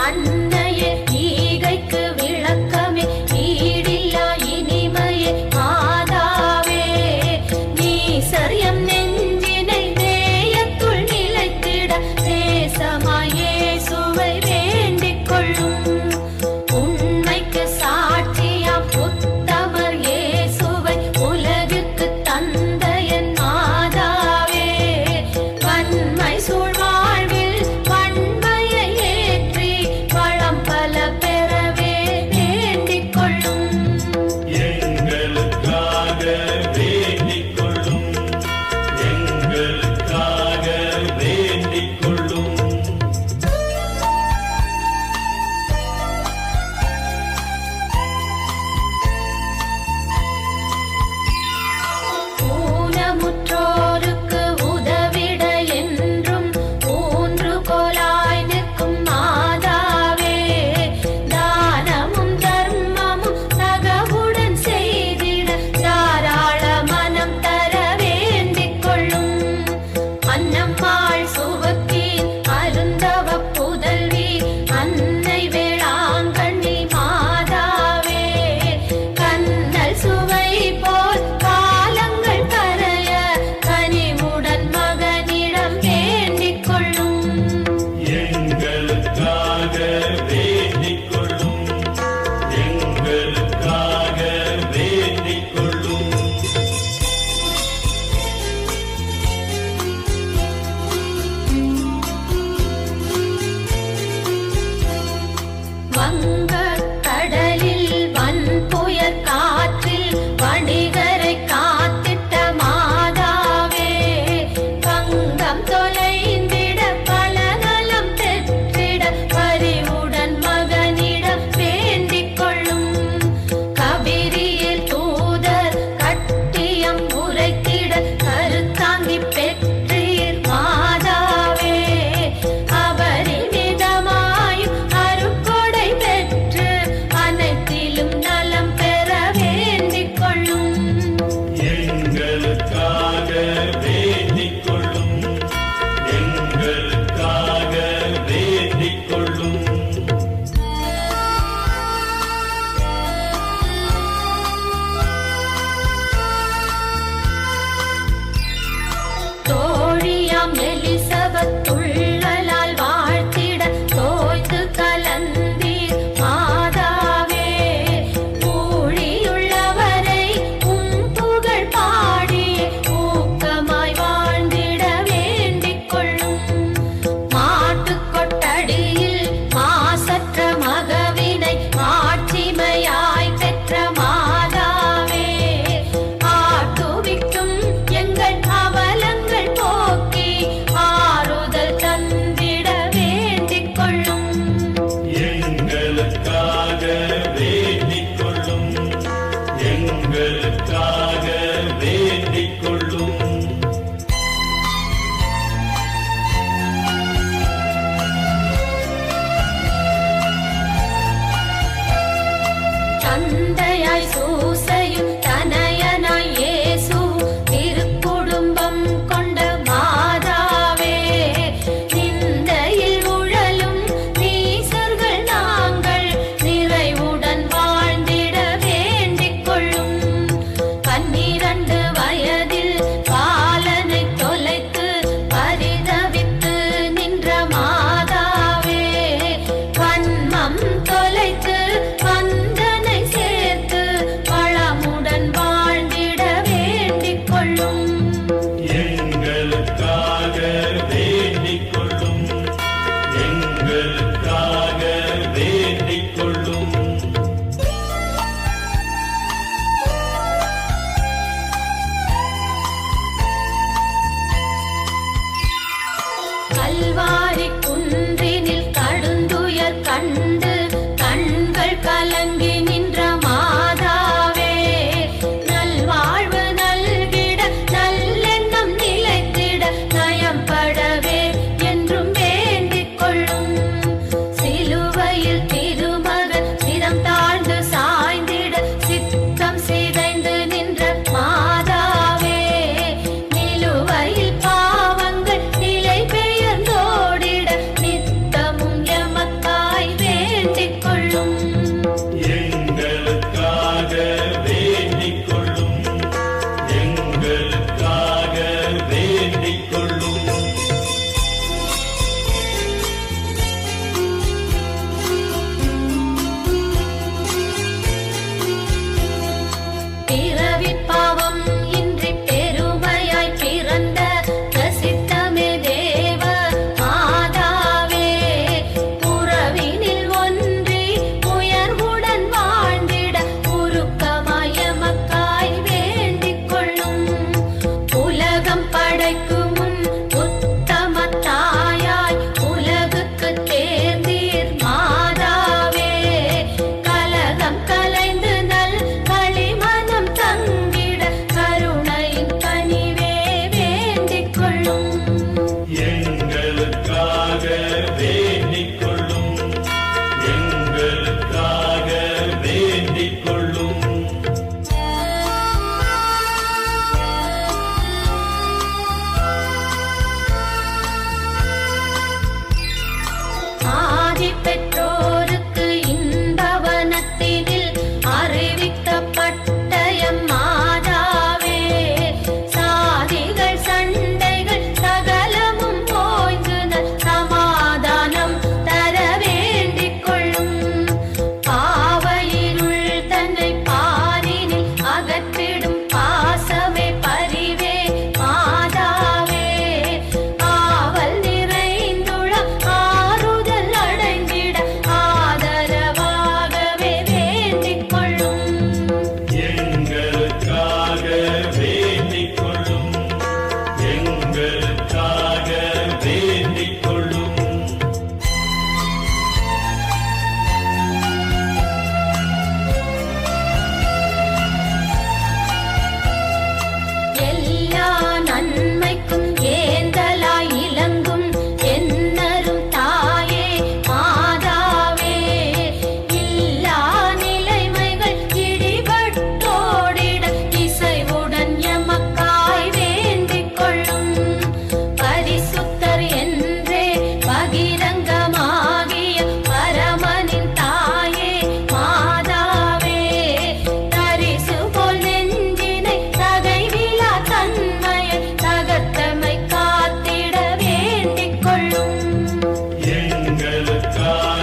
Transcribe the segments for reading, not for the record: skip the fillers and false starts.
அன்னையே ஈகைக்கு விளக்கமே ஈடில்லா இனிமையே மாதாவே நீசரியம் நெஞ்சினை நேயத்துள் நிலைத்திட தேசமாயே சுவை வேண்டிக் கொள்ளும் உண்மைக்கு சாட்சியாம் உத்தமர் இயேசுவை உலகுக்கு தந்த என் மாதாவே வன்மை சூழ்வாழ்வில் வன்மையை ஏற்றி வளம் பல பெறவே வேண்டிக் கொள்ளும் எங்களுக்காக வேண்டிக் கொள்ளும் எங்களுக்காக வேண்டிக் கொள்ளும் ஊனமுற்றோருக்கு உதவிட என்றும் ஊன்றுகோலாய் நிற்கும் மாதாவே தானமும் தர்மமும் தகவுடன் செய்திட தாராள மனம் தர வேண்டிக் கொள்ளும் அன்னம்மாள் சுவக்கி அருந்தவ புதல்வி அன்னை வேளாங்கண்ணி மாதாவே கண்ணல் சுவை போல் காலங்கள் கரைய கனிவுடன் மகனிடம் வேண்டிக் கொள்ளும் எங்களுக்காக வேண்டிக் கொள்ளும் எங்களுக்காக வேண்டிக் கொள்ளும் வங்கக் கடலில் வன்புயற் காற்றில் வணிகரை காத்திட்ட மாதாவே பங்கம் தொலைந்திட பல நலம் பெற்றிட பரிவுடன் மகனிடம் வேண்டிக் கொள்ளும் கபிரியில் தூதர் கட்டியம் உரைத்திட கருத்தாங்கி பெற்றீர் மாதாவே அபரிமிதமாயும் அருட்கொடை பெற்று அனைத்திலும் நலம் பெற வேண்டிக் கொள்ளும் எங்களுக்காக வேண்டிக் கொள்ளும் எங்களுக்காக வேண்டிக் கொள்ளும் தோழியாம் எலிசபெத் துள்ளலால் வாழ்த்திட தோய்த்து கலந்தீர் மாதாவே ஊழியுள்ளவரை புகழ் பாடி ஊக்கமாய் வாழ்ந்திட வேண்டிக் கொள்ளும் மாட்டுக் கொட்டடியில் மாசற்ற மகவினை மாட்சிமையாய் பெற்ற மாதாவே ஆட்டுவிக்கும் எங்கள் அவலங்கள் போக்கி ஆறுதல் தந்திட வேண்டிக் கொள்ளும் எங்களுக்காக வேண்டிக் கொள்ளும் எங்களுக்காக வேண்டிக் கொள்ளும் தந்தையாய் சூசையும் தனயனாய் இயேசு திருக்குடும்பம் கொண்ட மாதாவே நிந்தையில் உழலும் நீசர்கள் நாங்கள் நிறைவுடன் வாழ்ந்திட வேண்டிக் கொள்ளும் 12 வயதில் பாலனை தொலைத்து பரிதவித்து நின்ற மாதாவே வன்மம் தொலைத்து வந்தனை சேர்த்து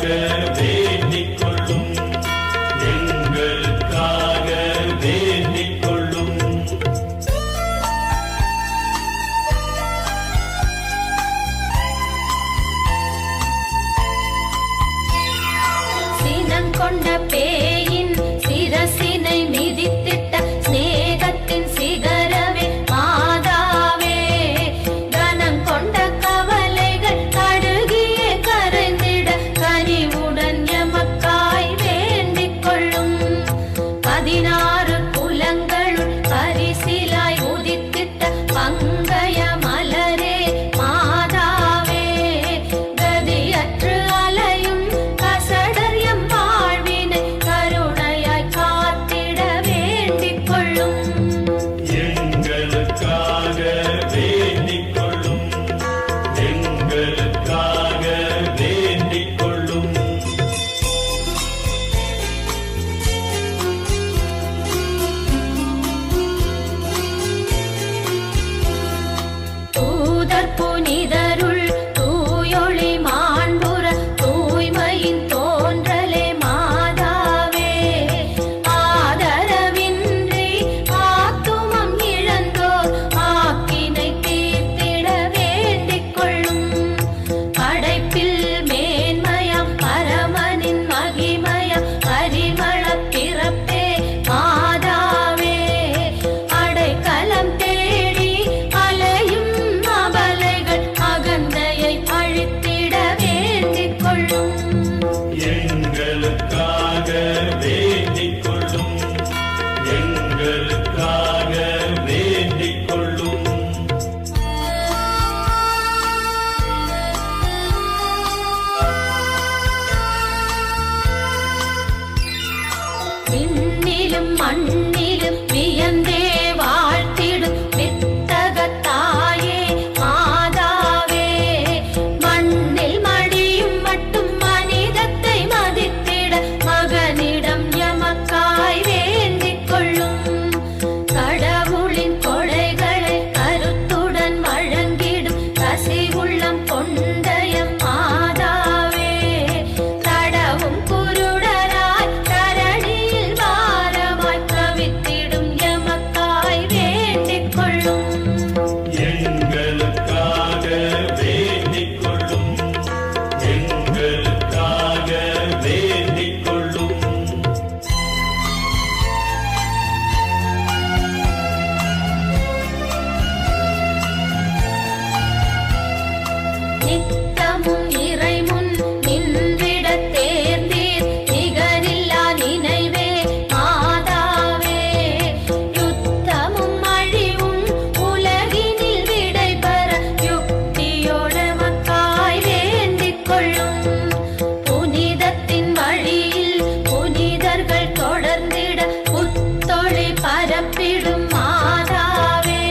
வேண்டிக் கொள்ளும் எங்களுக்காக வேண்டிக் கொள்ளும் சினங்கொண்ட பேயின் சிரசினை மிதித்திட்ட சிநேகத்தின் சிகரமே மாதாவே, கனங்கொண்ட கவலைகள் கடுகியே கரைந்திட கனிவுடன் எமக்காய் வேண்டிக் கொள்ளும். 16 குலங்களுள் பரிசிலாய் உதித்திட்ட பங்கய மலரே மாதாவே, கதியற்று அலையும் கசடர் எம் வாழ்வினை கருணையாய் காத்திட வேண்டிக் கொள்ளும். எங்களுக்காக வேண்டிக் கொள்ளும் எங்களுக்காக வேண்டிக் கொள்ளும் தூதர் புனிதருள் தூயொளி மாண்புற தூய்மையின் தோன்றலே மாதாவே, ஆதரவின்றி ஆத்துமம் இழந்தோர் ஆக்கினை தீர்த்திட வேண்டிக் கொள்ளும். படைப்பில் மேன்மயம் பரமனின் மகிமயம் பரிமளப் பிறப்பே மாதாவே, அடைக்கலம் தேடி அலையும் அபலைகள் அகந்தையை அழித்திட வேண்டிக் கொள்ளும். எங்களுக்காக வேண்டிக் கொள்ளும் எங்களுக்காக வேண்டிக் கொள்ளும் விண்ணிலும் மண்ணிலும் வியந்தே வாழ்த்திடும் வித்தகத் தாயே மாதாவே, மண்ணில் மடியும் மட்டும் மனிதத்தை மதித்திட மகனிடம் எமக்காய் வேண்டிக் கொள்ளும். கடவுளின் கொடைகளை கருத்துடன் வழங்கிடும் கசிவுள்ளம் கொண்ட எம் மாதாவே, தடவும் குருடராய் தரணியில் பாரமாய் தவித்திடும் எமக்காய் வேண்டிக் கொள்ளும். எங்களுக்காக வேண்டிக் கொள்ளும் எங்களுக்காக வேண்டிக் கொள்ளும் நித்தமும் இறைமுன் நின்றிட தேர்ந்தீர் நிகரில்லா நினைவே மாதாவே, யுத்தமும் அழிவும் உலகினில் விடைபெற யுக்தியோடு மக்காய் வேண்டிக் கொள்ளும். புனிதத்தின் வழியில் புனிதர்கள் தொடர்ந்திட புத்தொழி பரப்பிடும் மாதாவே,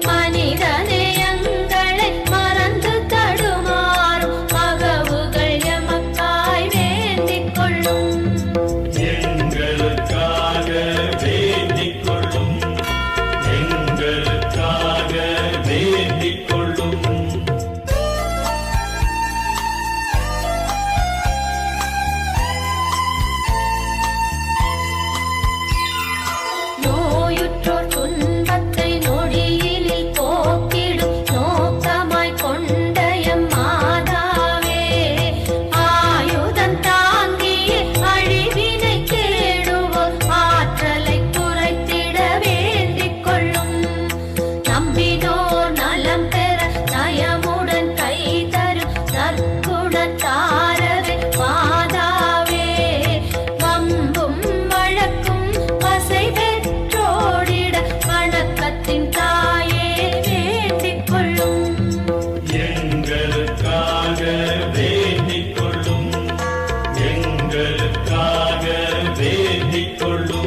மனிதநேயங்களை மறந்து தடுமாறும் மகவுகள் எமக்காய் வேண்டிக் கொள்ளும். எங்களுக்காக வேண்டிக் கொள்ளும் எங்களுக்காக வேண்டிக் கொள்ளும் நோயுற்றோர் துன்பத்தை நொடியினில் போக்கிடும் நோக்கமாய் கொண்ட எம் மாதாவே, ஆயுதம் தாங்கிய அழிவினை தேடுவோர் ஆற்றலை குறைத்திட வேண்டிக் கொள்ளும். நம்பினோர் நலம் பெற நயமுடன் கை தரும் நற்குணத்தாரவே மாதாவே, வம்பும் வழக்கும் பசை பெற்றோடிட வணக்கத்தின் தாயே வேண்டிக் கொள்ளும். எங்களுக்காக வேண்டிக் கொள்ளும் எங்களுக்காக வேண்டிக் கொள்ளும்